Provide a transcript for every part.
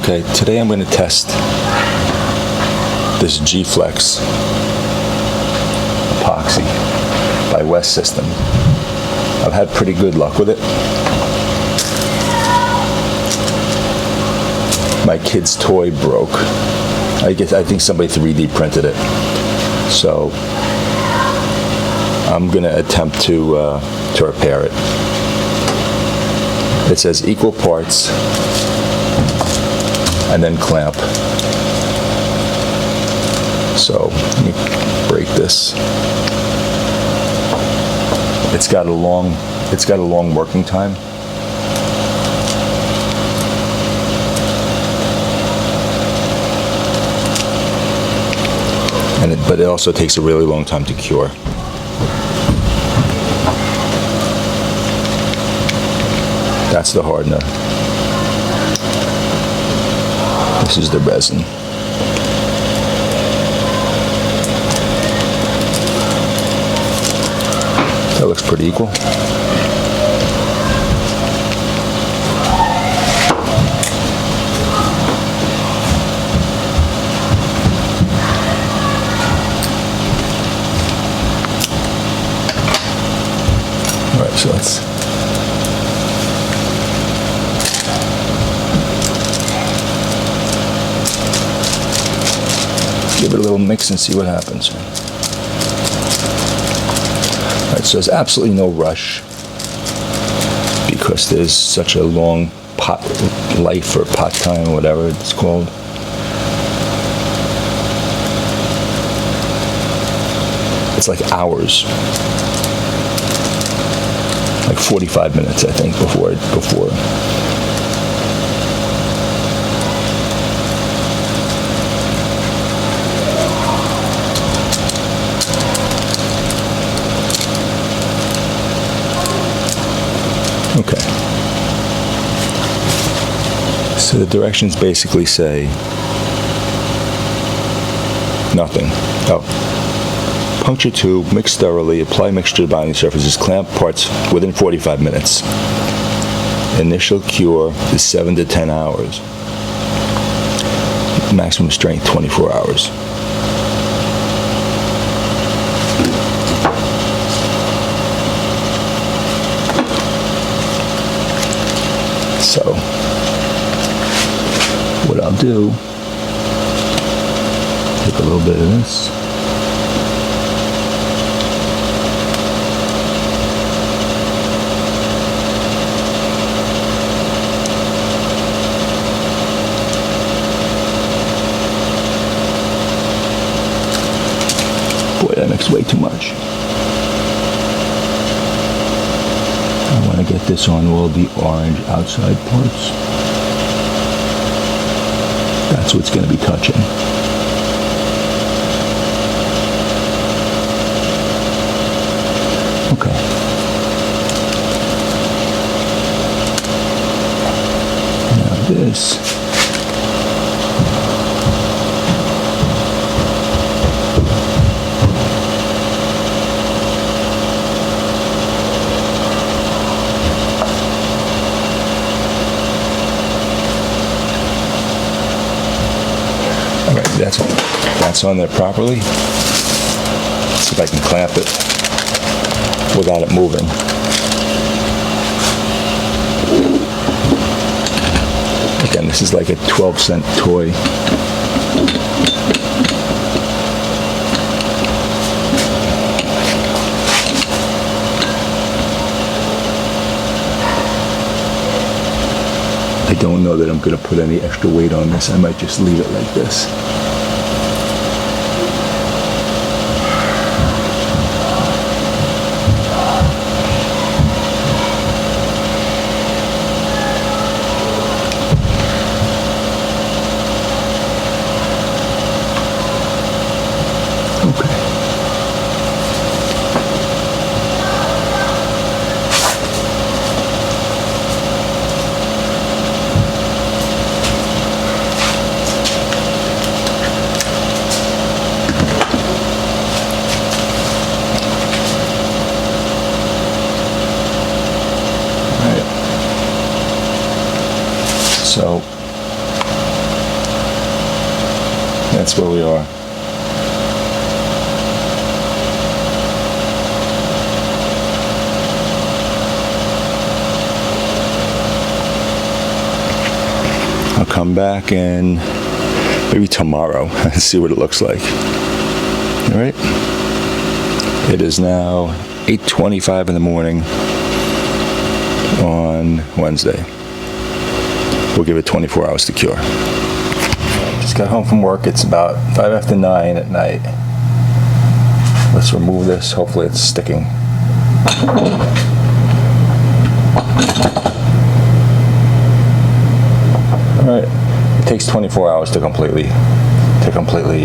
Okay, today I'm going to test this G-Flex epoxy by West System. I've had pretty good luck with it. My kid's toy broke. I think somebody 3D printed it. So I'm going to attempt to repair it. It says equal parts and then clamp. So let me break this. It's got a long working time. But it also takes a really long time to cure. That's the hardener. This is the resin. That looks pretty equal. All right, so let's give it a little mix and see what happens. All right, so there's absolutely no rush because there's such a long pot life or pot time or whatever it's called. It's like hours, like 45 minutes, I think, before. Okay. So the directions basically say nothing. Oh. Puncture tube, mix thoroughly, apply mixture to binding surfaces, clamp parts within 45 minutes. Initial cure is 7 to 10 hours. Maximum strength 24 hours. So, what I'll do, take a little bit of this. Boy, that mixed way too much. I want to get this on all the orange outside parts. That's what's going to be touching. Okay. Now this. That's on there properly. Let's see if I can clamp it without it moving. Again, this is like a 12-cent toy. I don't know that I'm going to put any extra weight on this. I might just leave it like this. So that's where we are. I'll come back in maybe tomorrow and see what it looks like. All right. It is now 8:25 in the morning on Wednesday. We'll give it 24 hours to cure. Just got home from work. It's about 5 after 9 at night. Let's remove this. Hopefully it's sticking. All right. It takes 24 hours to completely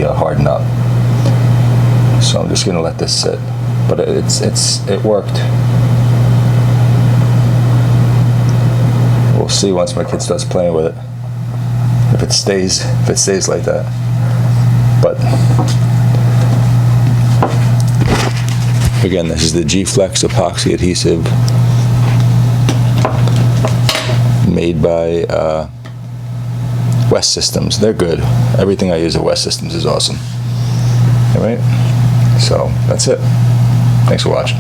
harden up. So I'm just gonna let this sit. But it worked. We'll see once my kid starts playing with it. If it stays like that. But again, this is the G-Flex epoxy adhesive made by West Systems. They're good. Everything I use at West Systems is awesome. All right. So that's it. Thanks for watching.